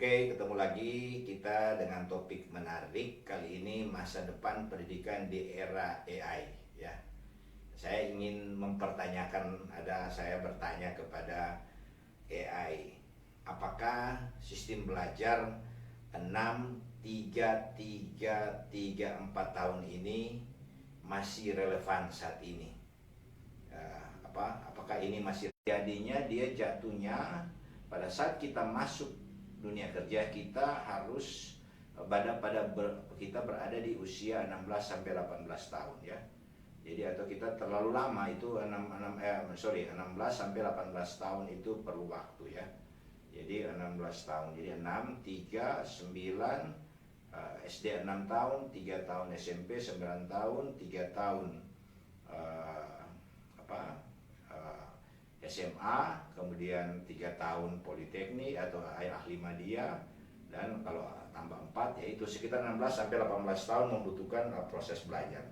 Oke, ketemu lagi kita dengan topik menarik. Kali ini masa depan pendidikan di era AI ya. Saya ingin mempertanyakan, saya bertanya kepada AI, apakah sistem belajar 6-3-3-3-4 tahun ini masih relevan saat ini? Apakah ini masih jadinya dia jatuhnya pada saat kita masuk dunia kerja kita harus kita berada di usia 16 sampai 18 tahun ya. Jadi atau kita terlalu lama itu 16 sampai 18 tahun itu perlu waktu ya. Jadi 16 tahun. Jadi 6 3 9 SD 6 tahun, 3 tahun SMP 9 tahun, 3 tahun SMA, kemudian 3 tahun politeknik atau ahli media, dan kalau tambah 4 yaitu sekitar 16 sampai 18 tahun membutuhkan proses belajar.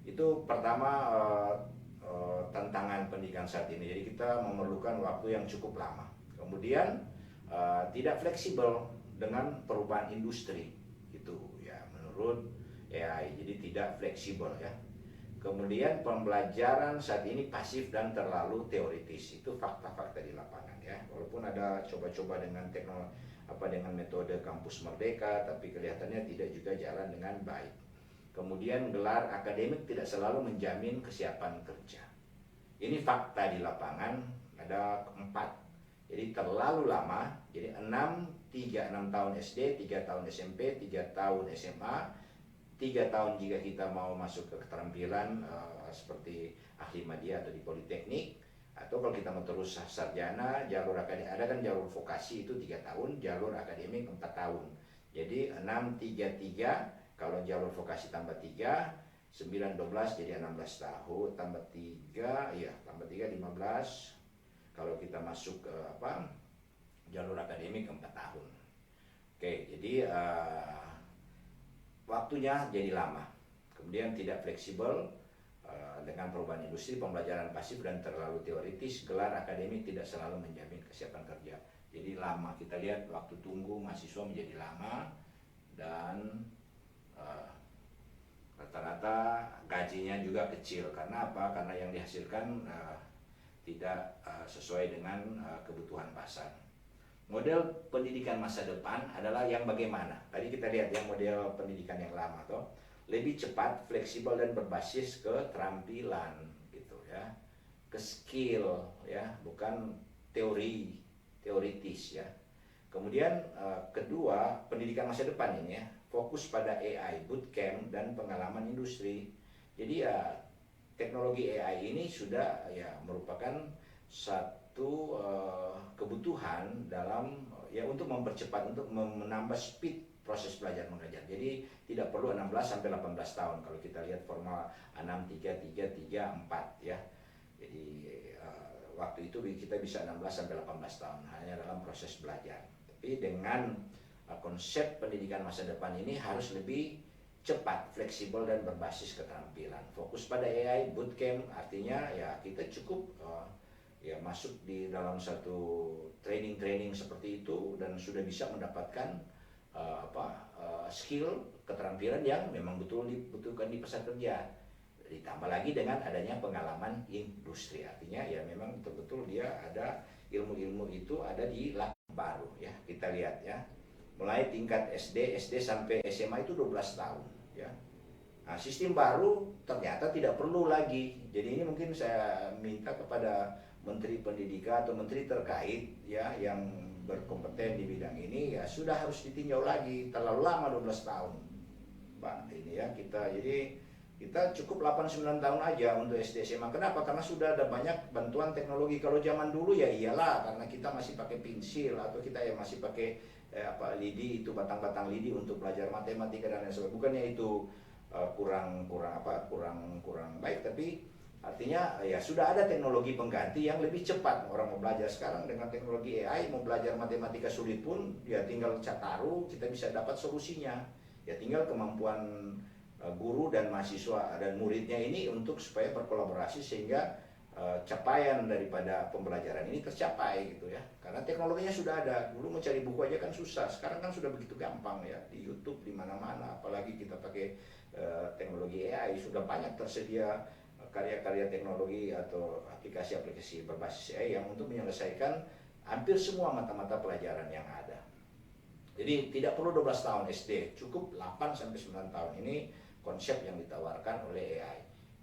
Itu pertama tantangan pendidikan saat ini. Jadi kita memerlukan waktu yang cukup lama. Kemudian tidak fleksibel dengan perubahan industri itu ya menurut AI. Jadi tidak fleksibel ya. Kemudian pembelajaran saat ini pasif dan terlalu teoritis. Itu fakta-fakta di lapangan ya. Walaupun ada coba-coba dengan dengan metode kampus merdeka, tapi kelihatannya tidak juga jalan dengan baik. Kemudian gelar akademik tidak selalu menjamin kesiapan kerja. Ini fakta di lapangan, ada 4. Jadi terlalu lama. Jadi 6 tahun SD, 3 tahun SMP, 3 tahun SMA, 3 tahun jika kita mau masuk ke keterampilan seperti ahli media atau di politeknik, atau kalau kita mau terus sarjana, jalur akademik ada kan jalur vokasi itu 3 tahun, jalur akademik 4 tahun. Jadi 6-3-3, kalau jalur vokasi tambah 3, 9 12 jadi 16 tahun, tambah 3 tambah 3 15. Kalau kita masuk ke jalur akademik 4 tahun. Oke, jadi waktunya jadi lama, kemudian tidak fleksibel dengan perubahan industri, pembelajaran pasif dan terlalu teoritis, gelar akademik tidak selalu menjamin kesiapan kerja. Jadi lama, kita lihat waktu tunggu mahasiswa menjadi lama, dan rata-rata gajinya juga kecil. Karena apa? Karena yang dihasilkan tidak sesuai dengan kebutuhan pasar. Model pendidikan masa depan adalah yang bagaimana? Tadi kita lihat yang model pendidikan yang lama lebih cepat, fleksibel dan berbasis keterampilan gitu ya. Ke skill ya, bukan teoritis ya. Kemudian kedua, pendidikan masa depan ini ya, fokus pada AI, bootcamp dan pengalaman industri. Jadi ya teknologi AI ini sudah ya merupakan satu kebutuhan dalam untuk mempercepat, untuk menambah speed proses belajar mengajar. Jadi tidak perlu 16 sampai 18 tahun kalau kita lihat formal 6-3-3-3-4 ya. Jadi waktu itu kita bisa 16 sampai 18 tahun hanya dalam proses belajar. Tapi dengan konsep pendidikan masa depan ini harus lebih cepat, fleksibel dan berbasis keterampilan. Fokus pada AI, bootcamp artinya ya kita cukup masuk di dalam satu training seperti itu dan sudah bisa mendapatkan skill, keterampilan yang memang betul dibutuhkan di pasar kerja. Ditambah lagi dengan adanya pengalaman industri, artinya ya memang betul-betul dia ada ilmu-ilmu itu ada di lapangan baru ya. Kita lihat ya, mulai tingkat SD sampai SMA itu 12 tahun ya. Nah, sistem baru ternyata tidak perlu lagi. Jadi ini mungkin saya minta kepada Menteri Pendidikan atau menteri terkait ya yang berkompeten di bidang ini ya sudah harus ditinjau lagi. Terlalu lama 12 tahun Pak ini ya kita cukup 8-9 tahun aja untuk SD SMA. Kenapa? Karena sudah ada banyak bantuan teknologi. Kalau zaman dulu ya iyalah karena kita masih pakai pensil atau kita ya masih pakai lidi, itu batang-batang lidi untuk belajar matematika dan lain sebagainya. Bukannya itu kurang baik, tapi artinya ya sudah ada teknologi pengganti yang lebih cepat orang mau belajar. Sekarang dengan teknologi AI mau belajar matematika sulit pun ya tinggal cataru, kita bisa dapat solusinya. Ya tinggal kemampuan guru dan mahasiswa dan muridnya ini untuk supaya berkolaborasi sehingga capaian daripada pembelajaran ini tercapai gitu ya, karena teknologinya sudah ada. Dulu mencari buku aja kan susah, sekarang kan sudah begitu gampang ya, di YouTube di mana-mana, apalagi kita pakai teknologi AI, sudah banyak tersedia karya-karya teknologi atau aplikasi-aplikasi berbasis AI yang untuk menyelesaikan hampir semua mata-mata pelajaran yang ada. Jadi tidak perlu 12 tahun SD, cukup 8 sampai 9 tahun. Ini konsep yang ditawarkan oleh AI.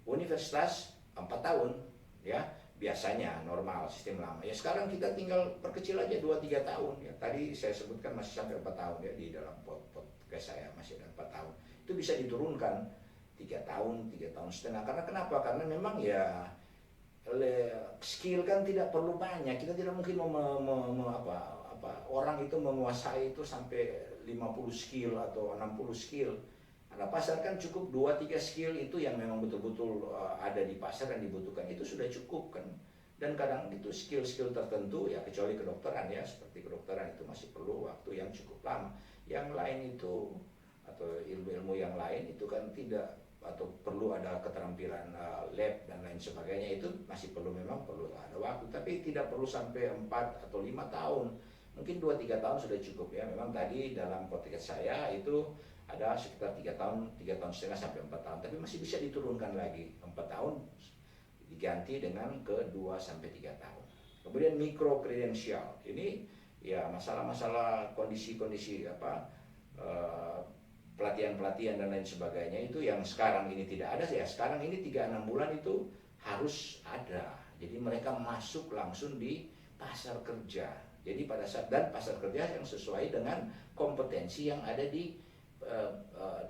Universitas 4 tahun ya, biasanya normal sistem lama. Ya sekarang kita tinggal perkecil aja 2-3 tahun ya. Tadi saya sebutkan masih sampai 4 tahun ya, di dalam podcast saya masih ada 4 tahun. Itu bisa diturunkan 3 tahun, 3 tahun setengah. Karena kenapa? Karena memang ya skill kan tidak perlu banyak. Kita tidak mungkin orang itu menguasai itu sampai 50 skill atau 60 skill. Ada pasar kan cukup 2-3 skill itu yang memang betul-betul ada di pasar dan dibutuhkan, itu sudah cukup kan. Dan kadang itu skill-skill tertentu ya, kecuali kedokteran ya, seperti kedokteran itu masih perlu waktu yang cukup lama. Yang lain itu atau ilmu-ilmu yang lain itu kan tidak, atau perlu ada keterampilan lab dan lain sebagainya, itu masih perlu, memang perlu ada waktu, tapi tidak perlu sampai 4 atau 5 tahun. Mungkin 2-3 tahun sudah cukup ya. Memang tadi dalam podcast saya itu ada sekitar 3 tahun setengah sampai 4 tahun, tapi masih bisa diturunkan lagi. 4 tahun diganti dengan ke 2 sampai 3 tahun. Kemudian micro credential. Ini ya masalah-masalah kondisi-kondisi pelatihan-pelatihan dan lain sebagainya itu yang sekarang ini tidak ada ya. Sekarang ini 3-6 bulan itu harus ada. Jadi mereka masuk langsung di pasar kerja. Jadi pada saat, dan pasar kerja yang sesuai dengan kompetensi yang ada di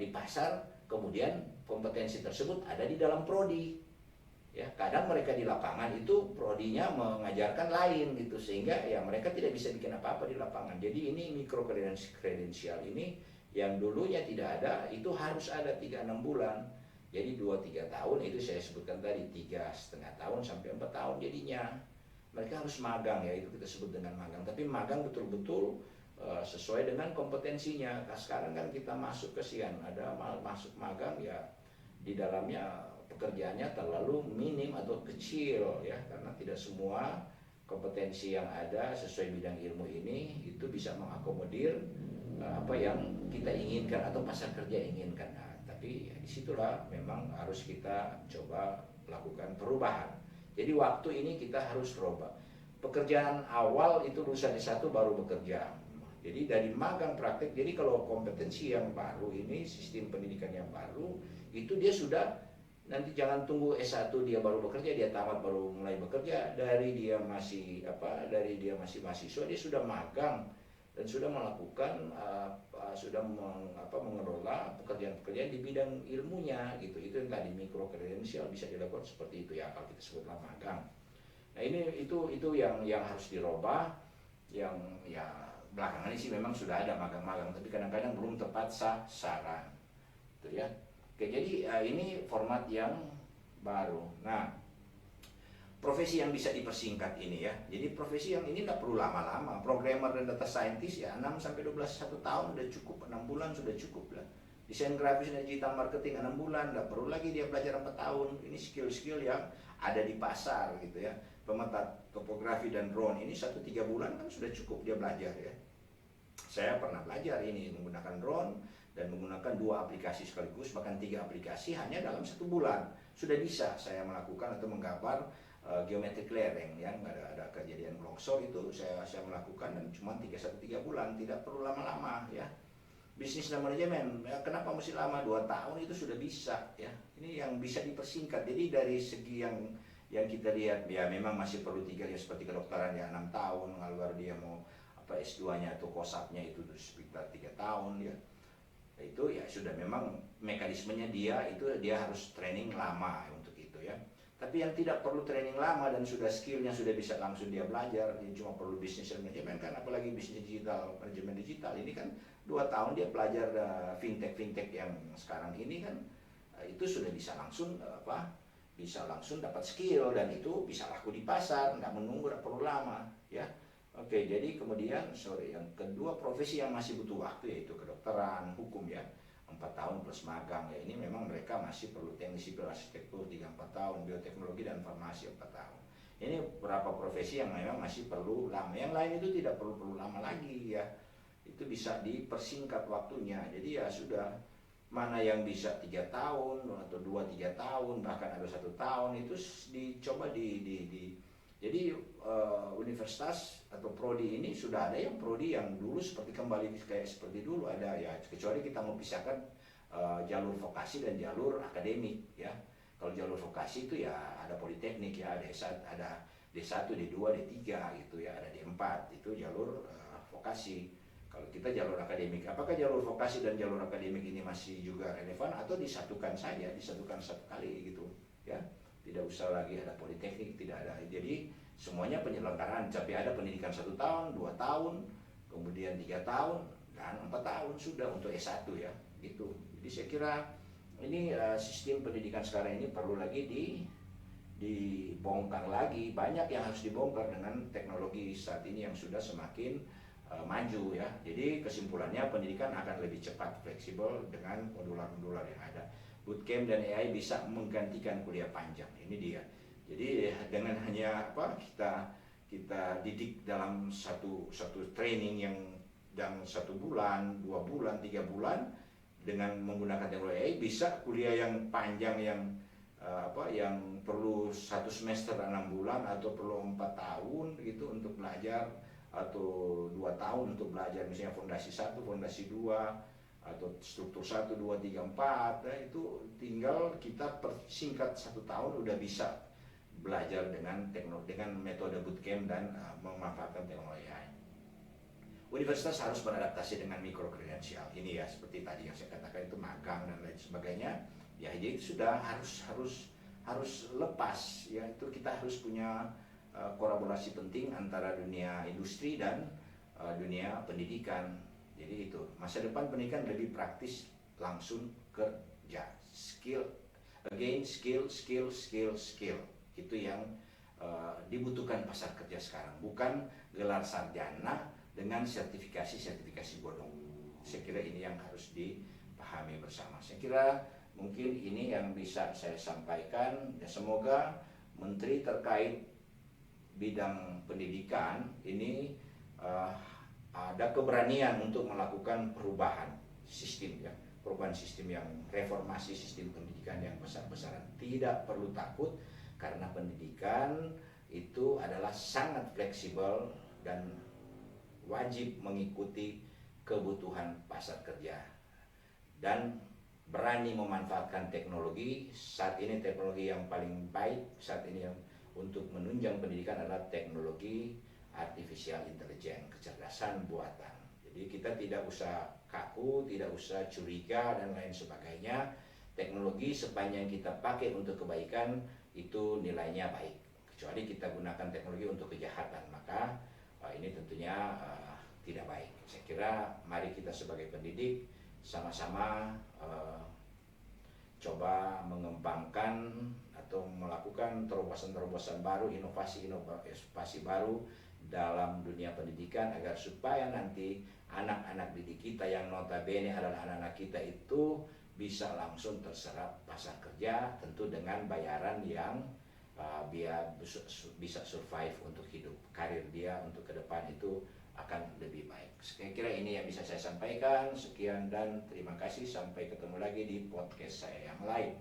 pasar, kemudian kompetensi tersebut ada di dalam prodi. Ya, kadang mereka di lapangan itu prodinya mengajarkan lain gitu, sehingga ya mereka tidak bisa bikin apa-apa di lapangan. Jadi ini micro credential ini yang dulunya tidak ada, itu harus ada 3-6 bulan. Jadi 2-3 tahun itu saya sebutkan tadi, 3,5 tahun sampai 4 tahun jadinya. Mereka harus magang ya, itu kita sebut dengan magang. Tapi magang betul-betul sesuai dengan kompetensinya. Nah, sekarang kan kita masuk kesian, ada masuk magang ya, di dalamnya pekerjaannya terlalu minim atau kecil ya, karena tidak semua kompetensi yang ada sesuai bidang ilmu ini itu bisa mengakomodir apa yang kita inginkan atau pasar kerja inginkan. Nah, tapi ya, disitulah memang harus kita coba lakukan perubahan. Jadi waktu ini kita harus rubah. Pekerjaan awal itu lulusan S1 baru bekerja. Jadi dari magang praktek, jadi kalau kompetensi yang baru ini, sistem pendidikan yang baru, itu dia sudah, nanti jangan tunggu S1 dia baru bekerja, dia tamat baru mulai bekerja. Dari dia masih mahasiswa, dia sudah magang dan sudah melakukan mengelola pekerjaan-pekerjaan di bidang ilmunya gitu. Itu yang tadi micro credential bisa dilakukan seperti itu ya, kalau kita sebutlah magang. Nah itu yang harus dirubah, yang ya belakangan ini sih memang sudah ada magang-magang, tapi kadang-kadang belum tepat sasaran, gitu ya. Oke, jadi ini format yang baru. Nah, profesi yang bisa dipersingkat ini ya. Jadi profesi yang ini nggak perlu lama-lama. Programmer dan data scientist ya 6-12 1 tahun udah cukup, 6 bulan sudah cukup lah. Desain grafis dan digital marketing 6 bulan, nggak perlu lagi dia belajar 4 tahun. Ini skill-skill yang ada di pasar gitu ya. Pemeta topografi dan drone ini 1-3 bulan kan sudah cukup dia belajar ya. Saya pernah belajar ini menggunakan drone dan menggunakan 2 aplikasi sekaligus, bahkan 3 aplikasi hanya dalam 1 bulan. Sudah bisa saya melakukan atau menggambar geometric layering yang ada kejadian longsor itu saya melakukan, dan cuma 3 bulan, tidak perlu lama-lama ya. Bisnis dan manajemen ya, kenapa mesti lama? 2 tahun itu sudah bisa ya. Ini yang bisa dipersingkat. Jadi dari segi yang kita lihat ya, memang masih perlu 3 ya, seperti kedokteran ya 6 tahun, lalu dia mau S2-nya atau kosapnya itu sekitar 3 tahun ya. Itu ya sudah memang mekanismenya dia harus training lama untuk itu ya. Tapi yang tidak perlu training lama dan sudah skillnya sudah bisa langsung dia belajar, dia cuma perlu bisnis dan manajemen kan, apalagi bisnis digital, manajemen digital ini kan 2 tahun dia belajar fintech yang sekarang ini kan, itu sudah bisa langsung bisa langsung dapat skill, dan itu bisa laku di pasar, nggak menunggu, nggak perlu lama ya. Oke, jadi kemudian yang kedua profesi yang masih butuh waktu yaitu kedokteran, hukum ya. 4 tahun plus magang. Ya ini memang mereka masih perlu teknik sipil arsitektur 3-4 tahun, bioteknologi dan farmasi 4 tahun. Ini beberapa profesi yang memang masih perlu lama. Yang lain itu tidak perlu lama lagi ya. Itu bisa dipersingkat waktunya. Jadi ya sudah, mana yang bisa 3 tahun atau 2-3 tahun, bahkan ada 1 tahun, itu dicoba jadi universitas atau prodi ini sudah ada yang prodi yang dulu seperti kembali kayak seperti dulu ada ya, kecuali kita memisahkan jalur vokasi dan jalur akademik ya. Kalau jalur vokasi itu ya ada politeknik ya, ada D1, D2, D3 gitu ya, ada D4, itu jalur vokasi. Kalau kita jalur akademik, apakah jalur vokasi dan jalur akademik ini masih juga relevan atau disatukan saja, disatukan satu kali gitu ya. Tidak usah lagi ada politeknik, tidak ada. Jadi semuanya penyelenggaraan, tapi ada pendidikan 1 tahun, 2 tahun, kemudian 3 tahun, dan 4 tahun sudah untuk S1 ya gitu. Jadi saya kira ini sistem pendidikan sekarang ini perlu lagi dibongkar lagi. Banyak yang harus dibongkar dengan teknologi saat ini yang sudah semakin maju ya. Jadi kesimpulannya pendidikan akan lebih cepat, fleksibel dengan modular-modular yang ada. Bootcamp dan AI bisa menggantikan kuliah panjang. Ini dia. Jadi dengan hanya kita didik dalam satu training yang dalam 1 bulan, 2 bulan, 3 bulan, dengan menggunakan teknologi AI bisa kuliah yang panjang yang perlu 1 semester 6 bulan atau perlu 4 tahun gitu untuk belajar, atau 2 tahun untuk belajar misalnya fondasi 1, fondasi 2, atau struktur 1, 2, 3, 4. Nah, itu tinggal kita persingkat 1 tahun udah bisa belajar dengan metode bootcamp dan memanfaatkan teknologi AI. Universitas harus beradaptasi dengan mikro kredensial ini ya, seperti tadi yang saya katakan itu magang dan lain sebagainya. Ya jadi sudah harus lepas ya, itu kita harus punya kolaborasi penting antara dunia industri dan dunia pendidikan. Jadi itu masa depan pendidikan lebih praktis, langsung kerja, skill itu yang dibutuhkan pasar kerja sekarang, bukan gelar sarjana dengan sertifikasi bodong. Saya kira ini yang harus dipahami bersama. Saya kira mungkin ini yang bisa saya sampaikan. Ya, semoga menteri terkait bidang pendidikan ini ada keberanian untuk melakukan perubahan sistem ya, perubahan sistem yang reformasi sistem pendidikan yang besar-besaran. Tidak perlu takut karena pendidikan itu adalah sangat fleksibel dan wajib mengikuti kebutuhan pasar kerja dan berani memanfaatkan teknologi. Saat ini teknologi yang paling baik saat ini yang untuk menunjang pendidikan adalah teknologi artificial intelligence, kecerdasan buatan. Jadi kita tidak usah kaku, tidak usah curiga dan lain sebagainya. Teknologi sepanjang kita pakai untuk kebaikan itu nilainya baik. Kecuali kita gunakan teknologi untuk kejahatan, maka ini tentunya tidak baik. Saya kira mari kita sebagai pendidik sama-sama coba mengembangkan atau melakukan terobosan-terobosan baru, inovasi baru dalam dunia pendidikan agar supaya nanti anak-anak didik kita yang notabene adalah anak-anak kita itu bisa langsung terserap pasar kerja, tentu dengan bayaran yang biar bisa survive untuk hidup. Karir dia untuk ke depan itu akan lebih baik. Saya kira ini yang bisa saya sampaikan. Sekian dan terima kasih. Sampai ketemu lagi di podcast saya yang lain.